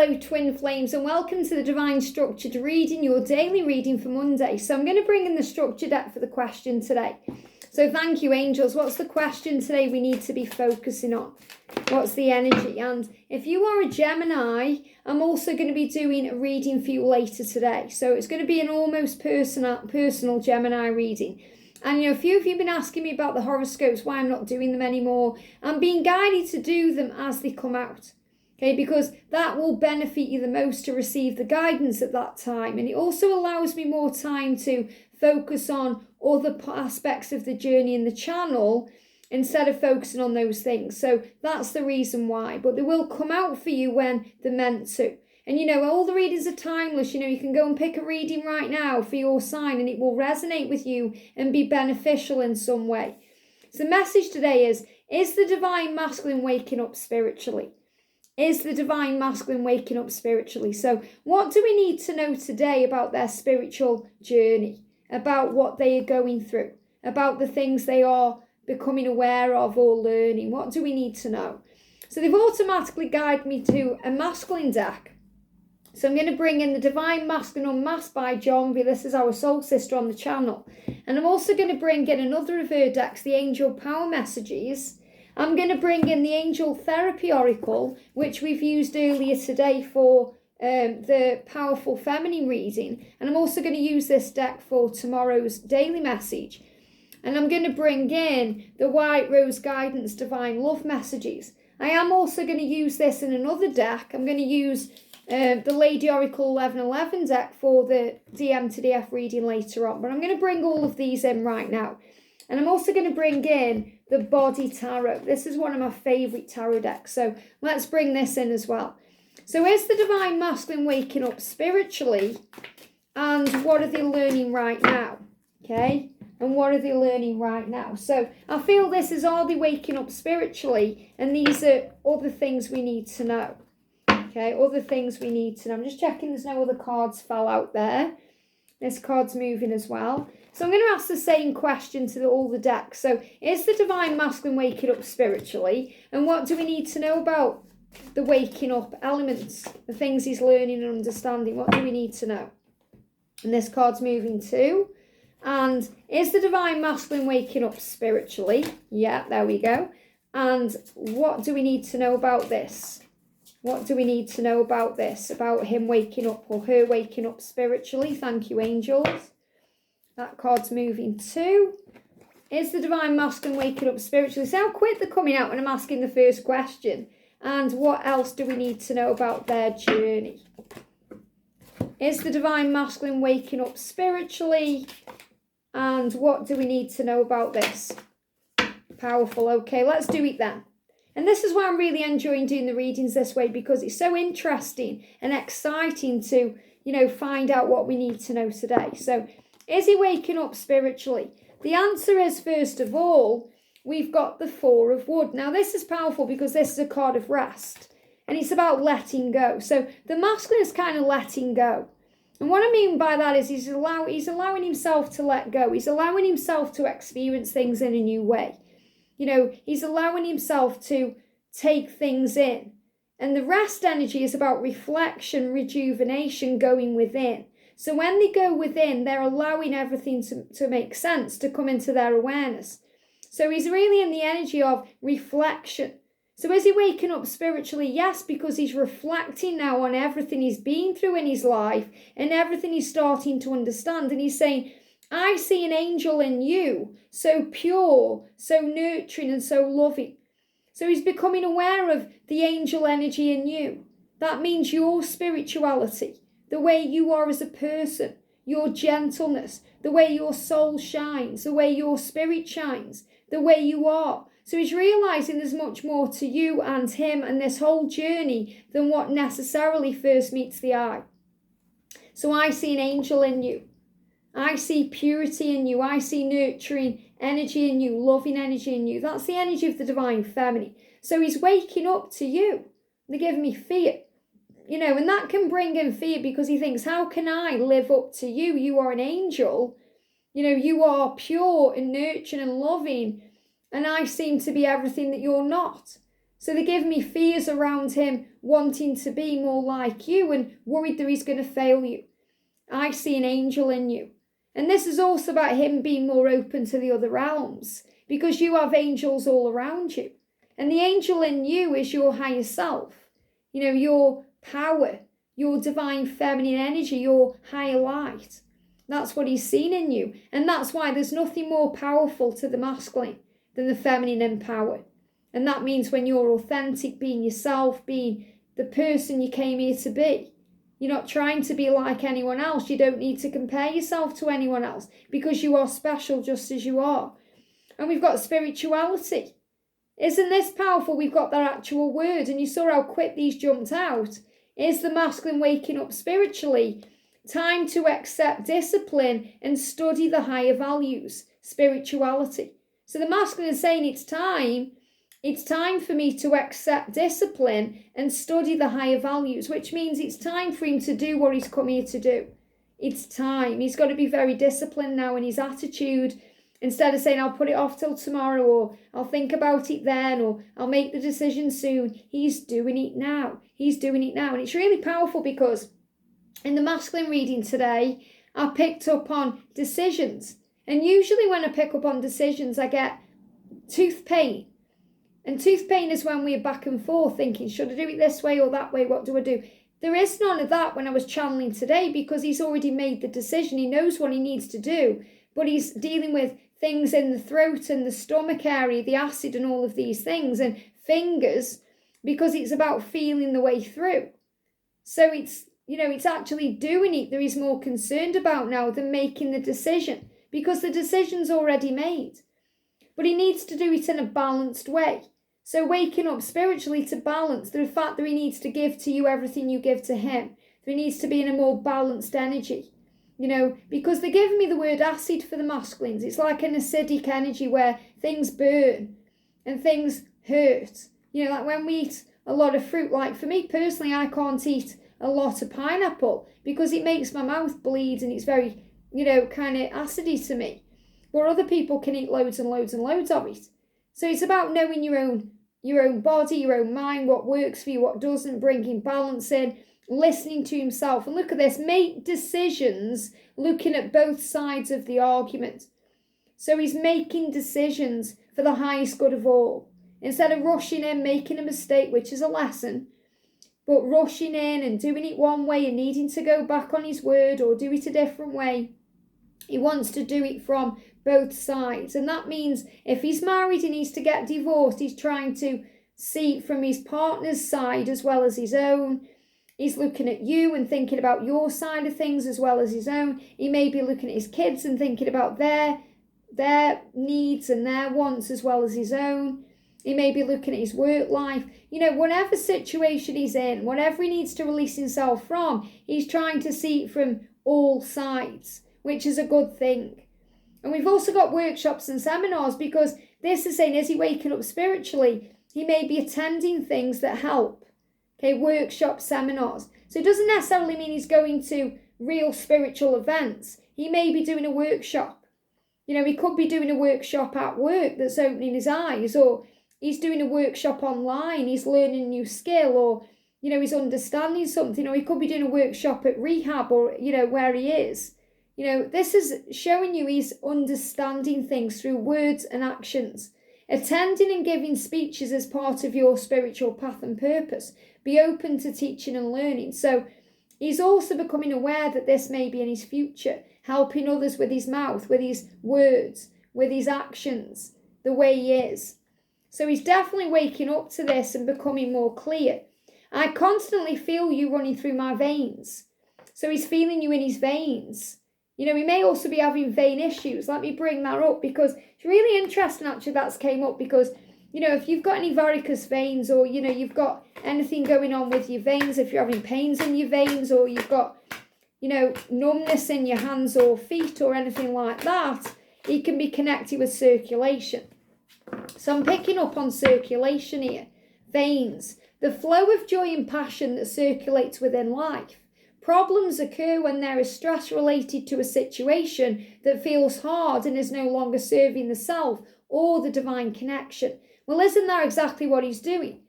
Hello twin flames, and welcome to the Divine Structured Reading, your daily reading for Monday. So I'm going to bring in the structure deck for the question today. So thank you, angels. What's the question today we need to be focusing on? What's the energy? And if you are a Gemini, I'm also going to be doing a reading for you later today. So it's going to be an almost personal Gemini reading. And a few of you have been asking me about the horoscopes, why I'm not doing them anymore. I'm being guided to do them as they come out. Okay, because that will benefit you the most to receive the guidance at that time. And it also allows me more time to focus on other aspects of the journey in the channel instead of focusing on those things. So that's the reason why. But they will come out for you when they're meant to. And all the readings are timeless. You can go and pick a reading right now for your sign and it will resonate with you and be beneficial in some way. So the message today is the Divine Masculine waking up spiritually? Is the Divine Masculine waking up spiritually? So what do we need to know today about their spiritual journey, about what they are going through, about the things they are becoming aware of or learning? What do we need to know? So they've automatically guided me to a masculine deck. So I'm going to bring in the Divine Masculine Unmasked by Janvi. This is our soul sister on the channel. And I'm also going to bring in another of her decks, the Angel Power Messages. I'm going to bring in the Angel Therapy Oracle, which we've used earlier today for the Powerful Feminine reading. And I'm also going to use this deck for tomorrow's daily message. And I'm going to bring in the White Rose Guidance Divine Love Messages. I am also going to use this in another deck. I'm going to use the Lady Oracle 1111 deck for the DM to DF reading later on. But I'm going to bring all of these in right now. And I'm also going to bring in the Body Tarot. This is one of my favourite tarot decks. So let's bring this in as well. So is the Divine Masculine waking up spiritually? And what are they learning right now? Okay? And what are they learning right now? So I feel this is, are they waking up spiritually? And these are other things we need to know. Okay? Other things we need to know. I'm just checking there's no other cards fell out there. This card's moving as well. So I'm going to ask the same question to all the decks. So is the Divine Masculine waking up spiritually? And what do we need to know about the waking up elements? The things he's learning and understanding. What do we need to know? And this card's moving too. And is the Divine Masculine waking up spiritually? Yeah, there we go. And what do we need to know about this? What do we need to know about this? About him waking up or her waking up spiritually? Thank you, angels. That card's moving too. Is the Divine Masculine waking up spiritually? See how quick they're coming out when I'm asking the first question. And what else do we need to know about their journey? Is the Divine Masculine waking up spiritually? And what do we need to know about this? Powerful. Okay, let's do it then. And this is why I'm really enjoying doing the readings this way, because it's so interesting and exciting to, find out what we need to know today. So, is he waking up spiritually? The answer is, first of all, we've got the Four of Wood. Now, this is powerful because this is a card of rest. And it's about letting go. So, the masculine is kind of letting go. And what I mean by that is he's allowing himself to let go. He's allowing himself to experience things in a new way. He's allowing himself to take things in. And the rest energy is about reflection, rejuvenation, going within. So when they go within, they're allowing everything to make sense, to come into their awareness. So he's really in the energy of reflection. So is he waking up spiritually? Yes, because he's reflecting now on everything he's been through in his life and everything he's starting to understand. And he's saying, I see an angel in you, so pure, so nurturing and so loving. So he's becoming aware of the angel energy in you. That means your spirituality, the way you are as a person, your gentleness, the way your soul shines, the way your spirit shines, the way you are. So he's realizing there's much more to you and him and this whole journey than what necessarily first meets the eye. So I see an angel in you. I see purity in you. I see nurturing energy in you, loving energy in you. That's the energy of the Divine Feminine. So he's waking up to you. They're giving me fear. And that can bring him fear because he thinks, how can I live up to you? You are an angel. You are pure and nurturing and loving. And I seem to be everything that you're not. So they give me fears around him wanting to be more like you and worried that he's going to fail you. I see an angel in you. And this is also about him being more open to the other realms, because you have angels all around you. And the angel in you is your higher self, your power, your divine feminine energy, your higher light. That's what he's seen in you. And that's why there's nothing more powerful to the masculine than the feminine power. And that means when you're authentic, being yourself, being the person you came here to be. You're not trying to be like anyone else. You don't need to compare yourself to anyone else, because you are special just as you are. And we've got spirituality. Isn't this powerful? We've got that actual word, and you saw how quick these jumped out. Is the masculine waking up spiritually? Time to accept discipline and study the higher values, spirituality. So the masculine is saying it's time for me to accept discipline and study the higher values, which means it's time for him to do what he's come here to do. It's time. He's got to be very disciplined now in his attitude. Instead of saying, I'll put it off till tomorrow, or I'll think about it then, or I'll make the decision soon. He's doing it now. He's doing it now. And it's really powerful, because in the masculine reading today, I picked up on decisions. And usually when I pick up on decisions, I get tooth pain. And tooth pain is when we're back and forth thinking, should I do it this way or that way? What do I do? There is none of that when I was channeling today, because he's already made the decision. He knows what he needs to do, but he's dealing with things in the throat and the stomach area, the acid and all of these things, and fingers, because it's about feeling the way through. So it's actually doing it that he's more concerned about now than making the decision, because the decision's already made. But he needs to do it in a balanced way. So waking up spiritually to balance the fact that he needs to give to you everything you give to him. That he needs to be in a more balanced energy. Because they give me the word acid for the masculines. It's like an acidic energy where things burn and things hurt. Like when we eat a lot of fruit, like for me personally, I can't eat a lot of pineapple because it makes my mouth bleed and it's very, kind of acidy to me. But other people can eat loads and loads and loads of it. So it's about knowing your own body, your own mind, what works for you, what doesn't, bringing balance in, listening to himself. And look at this, make decisions looking at both sides of the argument. So he's making decisions for the highest good of all. Instead of rushing in, making a mistake, which is a lesson, but rushing in and doing it one way and needing to go back on his word or do it a different way. He wants to do it from both sides. And that means if he's married and needs to get divorced, he's trying to see from his partner's side as well as his own. He's looking at you and thinking about your side of things as well as his own. He may be looking at his kids and thinking about their needs and their wants as well as his own. He may be looking at his work life. Whatever situation he's in, whatever he needs to release himself from, he's trying to see it from all sides, which is a good thing. And we've also got workshops and seminars, because this is saying, is he waking up spiritually? He may be attending things that help. Okay, workshops, seminars. So it doesn't necessarily mean he's going to real spiritual events. He may be doing a workshop. He could be doing a workshop at work that's opening his eyes, or he's doing a workshop online, he's learning a new skill, or, he's understanding something, or he could be doing a workshop at rehab, or, where he is. This is showing you he's understanding things through words and actions. Attending and giving speeches as part of your spiritual path and purpose. Be open to teaching and learning. So he's also becoming aware that this may be in his future, helping others with his mouth, with his words, with his actions, the way he is. So he's definitely waking up to this and becoming more clear. I constantly feel you running through my veins. So he's feeling you in his veins. He may also be having vein issues. Let me bring that up, because it's really interesting actually that's came up, because, if you've got any varicose veins, or, you've got anything going on with your veins, if you're having pains in your veins, or you've got, numbness in your hands or feet or anything like that, it can be connected with circulation. So I'm picking up on circulation here. Veins, the flow of joy and passion that circulates within life. Problems occur when there is stress related to a situation that feels hard and is no longer serving the self or the divine connection. Well, isn't that exactly what he's doing?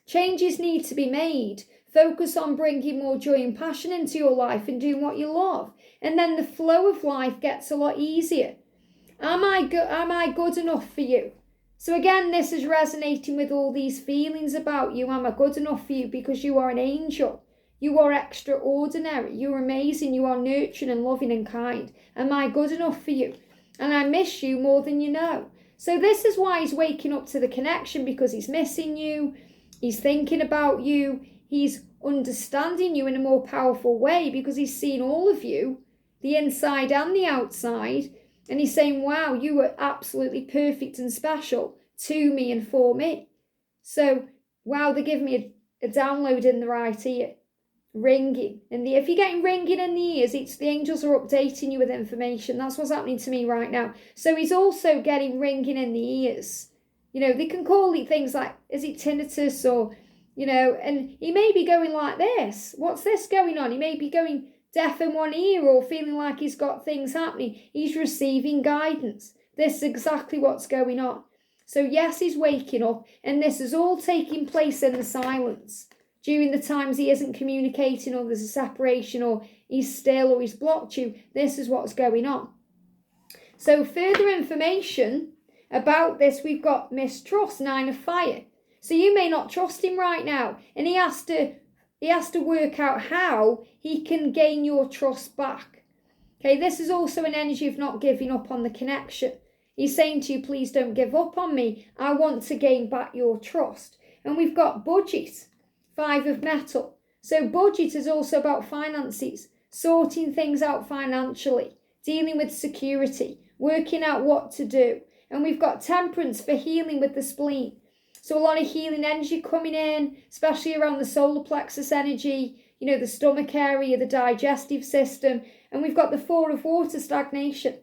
Changes need to be made. Focus on bringing more joy and passion into your life and doing what you love. And then the flow of life gets a lot easier. Am I good enough for you? So again, this is resonating with all these feelings about you. Am I good enough for you? Because you are an angel. You are extraordinary. You're amazing. You are nurturing and loving and kind. Am I good enough for you? And I miss you more than you know. So this is why he's waking up to the connection, because he's missing you. He's thinking about you. He's understanding you in a more powerful way because he's seen all of you, the inside and the outside. And he's saying, wow, you were absolutely perfect and special to me and for me. So, wow, they're giving me a download in the right ear. Ringing. If you're getting ringing in the ears, it's the angels are updating you with information. That's what's happening to me right now. So he's also getting ringing in the ears. They can call it things like, is it tinnitus or, and he may be going like this. What's this going on? He may be going deaf in one ear or feeling like he's got things happening. He's receiving guidance. This is exactly what's going on. So yes, he's waking up, and this is all taking place in the silence. During the times he isn't communicating, or there's a separation, or he's still, or he's blocked you, this is what's going on. So further information about this, we've got mistrust, 9 of fire. So you may not trust him right now, and he has to work out how he can gain your trust back. Okay, this is also an energy of not giving up on the connection. He's saying to you, please don't give up on me. I want to gain back your trust. And we've got budget, 5 of metal. So budget is also about finances, sorting things out financially, dealing with security, working out what to do. And we've got temperance for healing with the spleen. So a lot of healing energy coming in, especially around the solar plexus energy, the stomach area, the digestive system. And we've got the 4 of water, stagnation.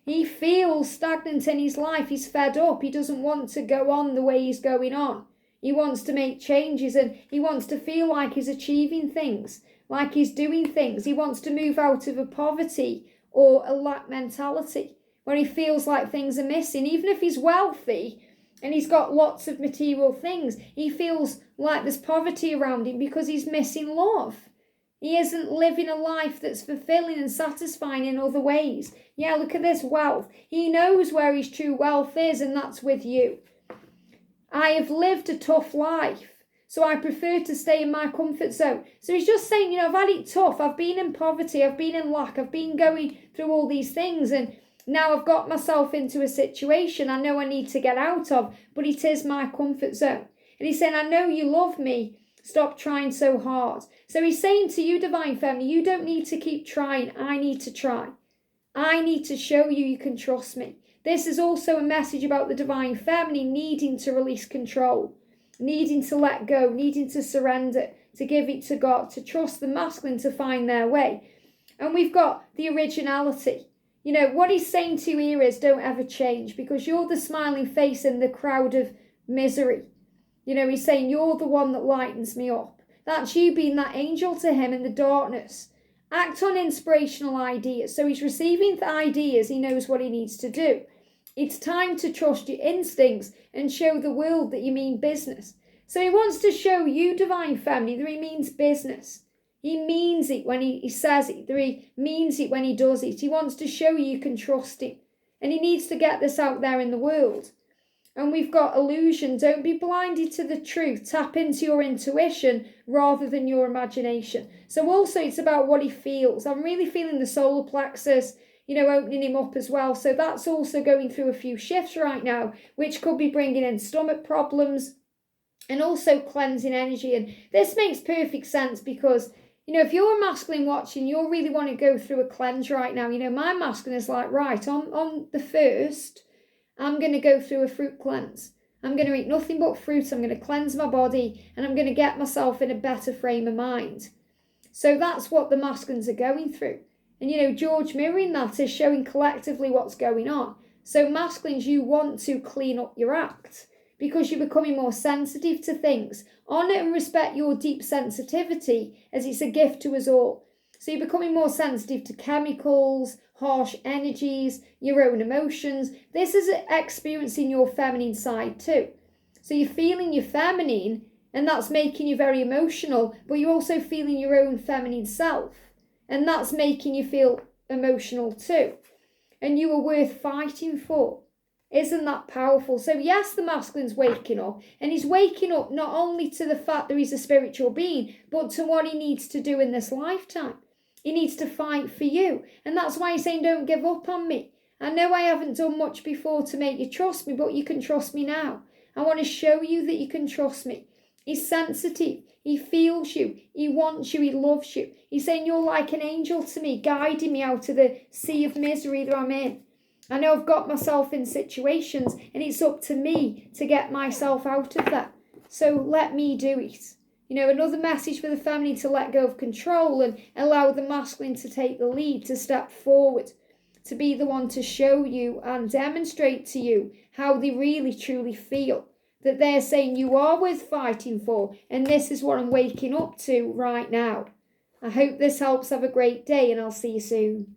He feels stagnant in his life. He's fed up. He doesn't want to go on the way he's going on. He wants to make changes, and he wants to feel like he's achieving things, like he's doing things. He wants to move out of a poverty or a lack mentality where he feels like things are missing. Even if he's wealthy and he's got lots of material things, he feels like there's poverty around him because he's missing love. He isn't living a life that's fulfilling and satisfying in other ways. Yeah, look at this wealth. He knows where his true wealth is, and that's with you. I have lived a tough life, so I prefer to stay in my comfort zone. So he's just saying, I've had it tough. I've been in poverty. I've been in lack. I've been going through all these things, and now I've got myself into a situation I know I need to get out of, but it is my comfort zone. And he's saying, I know you love me. Stop trying so hard. So he's saying to you, Divine Feminine, you don't need to keep trying. I need to try. I need to show you can trust me. This is also a message about the Divine Feminine needing to release control, needing to let go, needing to surrender, to give it to God, to trust the masculine to find their way. And we've got the originality. What he's saying to you here is don't ever change, because you're the smiling face in the crowd of misery. He's saying you're the one that lightens me up. That's you being that angel to him in the darkness. Act on inspirational ideas. So he's receiving the ideas. He knows what he needs to do. It's time to trust your instincts and show the world that you mean business. So he wants to show you, Divine Feminine, that he means business. He means it when he says it. That he means it when he does it. He wants to show you can trust him. And he needs to get this out there in the world. And we've got illusion. Don't be blinded to the truth. Tap into your intuition rather than your imagination. So also it's about what he feels. I'm really feeling the solar plexus, opening him up as well. So that's also going through a few shifts right now, which could be bringing in stomach problems and also cleansing energy. And this makes perfect sense because, if you're a masculine watching, you'll really want to go through a cleanse right now. My masculine is like, right, on the 1st, I'm going to go through a fruit cleanse. I'm going to eat nothing but fruit. I'm going to cleanse my body, and I'm going to get myself in a better frame of mind. So that's what the masculines are going through. And, George mirroring that is showing collectively what's going on. So masculines, you want to clean up your act because you're becoming more sensitive to things. Honour and respect your deep sensitivity as it's a gift to us all. So you're becoming more sensitive to chemicals, harsh energies, your own emotions. This is experiencing your feminine side too. So you're feeling your feminine And that's making you very emotional, but you're also feeling your own feminine self. And that's making you feel emotional too. And you are worth fighting for. Isn't that powerful? So yes, the masculine's waking up, and he's waking up not only to the fact that he's a spiritual being, but to what he needs to do in this lifetime. He needs to fight for you. And that's why he's saying, don't give up on me. I know I haven't done much before to make you trust me, but you can trust me now. I want to show you that you can trust me. He's sensitive. He feels you. He wants you. He loves you. He's saying you're like an angel to me, guiding me out of the sea of misery that I'm in. I know I've got myself in situations, and it's up to me to get myself out of that. So let me do it. Another message for the feminine to let go of control and allow the masculine to take the lead, to step forward, to be the one to show you and demonstrate to you how they really truly feel. That they're saying you are worth fighting for, and this is what I'm waking up to right now. I hope this helps. Have a great day, and I'll see you soon.